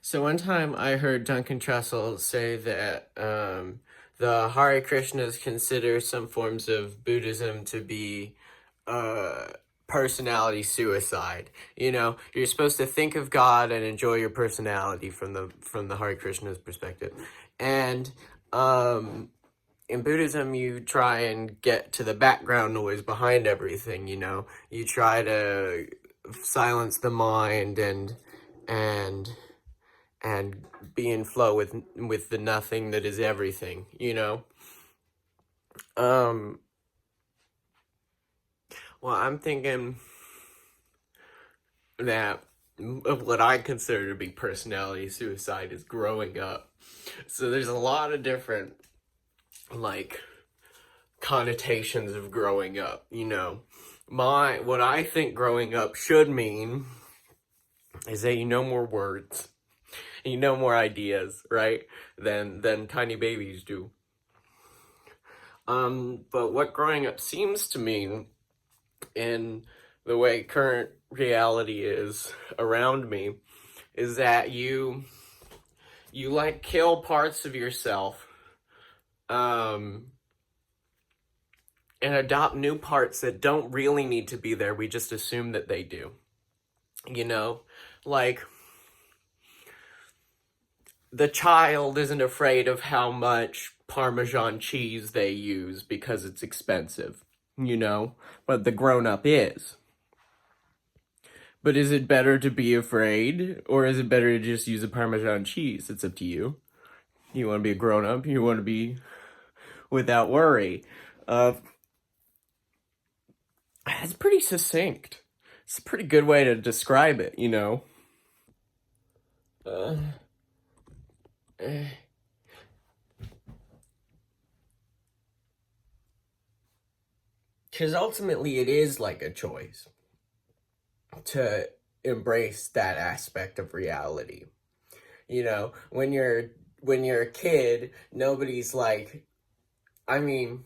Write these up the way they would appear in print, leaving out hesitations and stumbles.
So one time I heard Duncan Trussell say that the Hare Krishnas consider some forms of Buddhism to be uh, personality suicide. You know, you're supposed to think of God and enjoy your personality from the Hare Krishna's perspective, and um, in Buddhism you try and get to the background noise behind everything. You know, you try to silence the mind and and be in flow with the nothing that is everything, you know. um well, I'm thinking that of what I consider to be personality suicide is growing up. So there's a lot of different, like, connotations of growing up, you know. My What I think growing up should mean is that you know more words, you know more ideas, right, than tiny babies do. But what growing up seems to mean in the way current reality is around me is that you like kill parts of yourself, um and adopt new parts that don't really need to be there. We just assume that they do, you know. Like, the child isn't afraid of how much Parmesan cheese they use because it's expensive, you know, but the grown up is. But is it better to be afraid, or is it better to just use a Parmesan cheese? It's up to you. You want to be a grown up. You want to be without worry. Uh, it's pretty succinct. It's a pretty good way to describe it, you know. Uh, because ultimately it is like a choice to embrace that aspect of reality. You know, when you're a kid, nobody's like, I mean,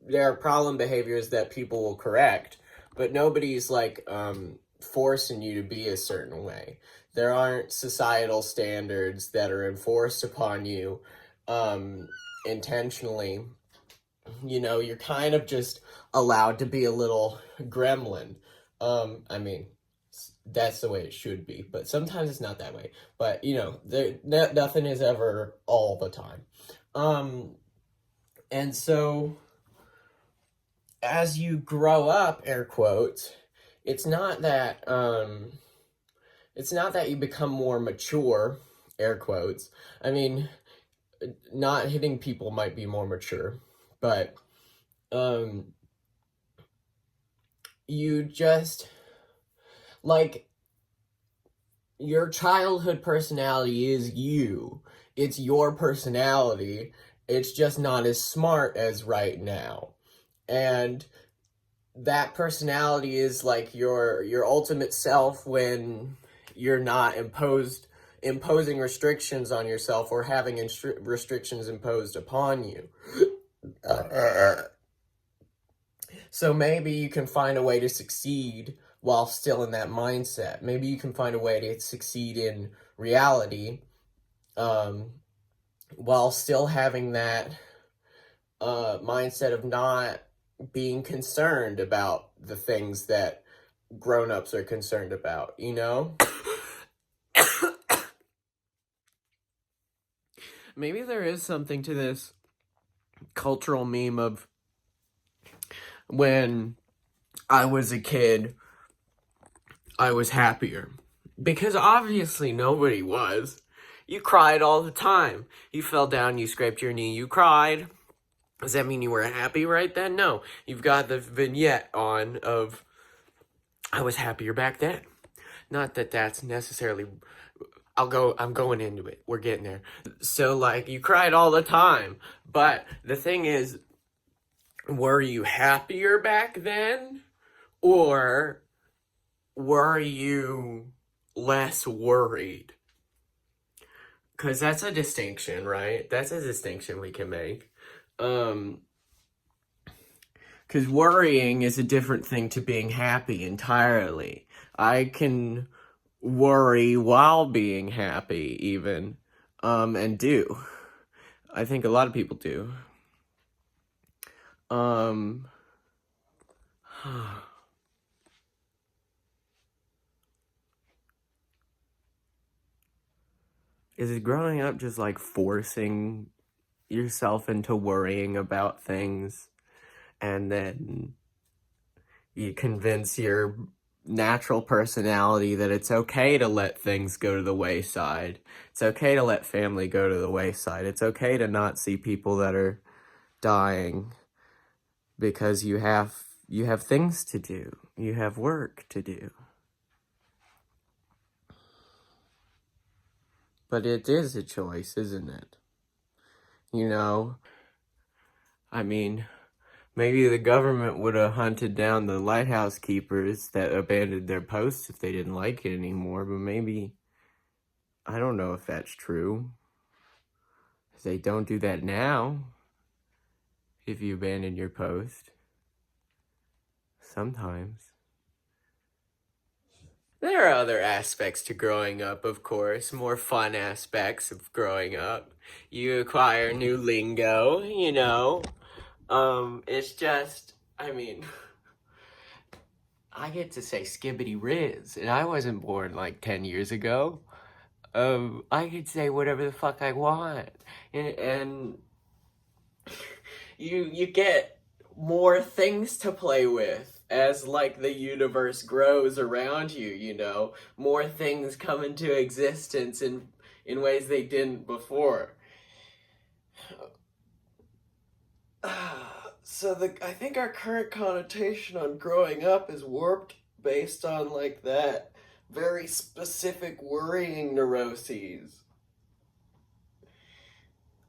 there are problem behaviors that people will correct, but nobody's like forcing you to be a certain way. There aren't societal standards that are enforced upon you um intentionally. You know, you're kind of just allowed to be a little gremlin. I mean, that's the way it should be, but sometimes it's not that way. But you know, nothing is ever all the time. um and so as you grow up, air quotes, it's not that it's not that you become more mature, air quotes. I mean, not hitting people might be more mature, but um you just, like, your childhood personality is you. It's your personality. It's just not as smart as right now. And that personality is like your ultimate self when you're not imposing restrictions on yourself or having restrictions imposed upon you. So maybe you can find a way to succeed while still in that mindset. Maybe you can find a way to succeed in reality, um, while still having that mindset of not being concerned about the things that grown-ups are concerned about, you know? Maybe there is something to this cultural meme of when I was a kid, I was happier. Because obviously nobody was. You cried all the time. You fell down, you scraped your knee, you cried. Does that mean you were happy right then? No. You've got the vignette on of I was happier back then. Not that that's necessarily, I'm going into it. We're getting there. So, like, you cried all the time. But the thing is, were you happier back then? Or were you less worried? Because that's a distinction, right? That's a distinction we can make. Um, because worrying is a different thing to being happy entirely. I can worry while being happy, even. And do. I think a lot of people do. Um, is it growing up just like forcing yourself into worrying about things, and then you convince your natural personality that it's okay to let things go to the wayside? It's okay to let family go to the wayside. It's okay to not see people that are dying because you have things to do. You have work to do. But it is a choice, isn't it? You know, I mean, maybe the government would have hunted down the lighthouse keepers that abandoned their posts if they didn't like it anymore, but maybe, I don't know if that's true. They don't do that now if you abandon your post. Sometimes. There are other aspects to growing up, of course, more fun aspects of growing up. You acquire new lingo, you know. It's just, I mean, I get to say skibbity riz, and I wasn't born like 10 years ago. I could say whatever the fuck I want. And you get more things to play with as like the universe grows around you, you know. More things come into existence in ways they didn't before. So I think our current connotation on growing up is warped based on like that very specific worrying neuroses.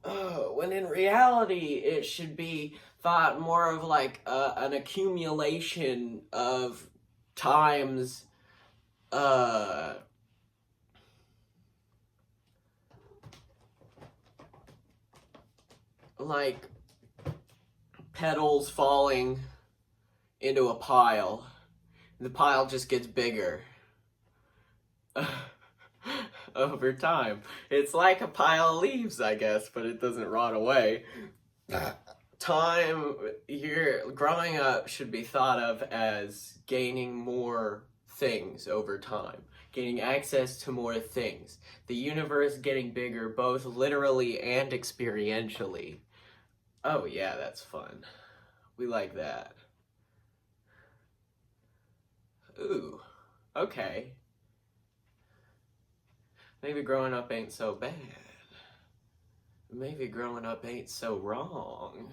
When in reality, it should be thought more of like an accumulation of times, uh, like petals falling into a pile. The pile just gets bigger over time. It's like a pile of leaves, I guess, but it doesn't rot away. Time, you're growing up should be thought of as gaining more things over time, gaining access to more things, the universe getting bigger both literally and experientially. Oh yeah, that's fun. We like that. Ooh, okay. Maybe growing up ain't so bad. Maybe growing up ain't so wrong.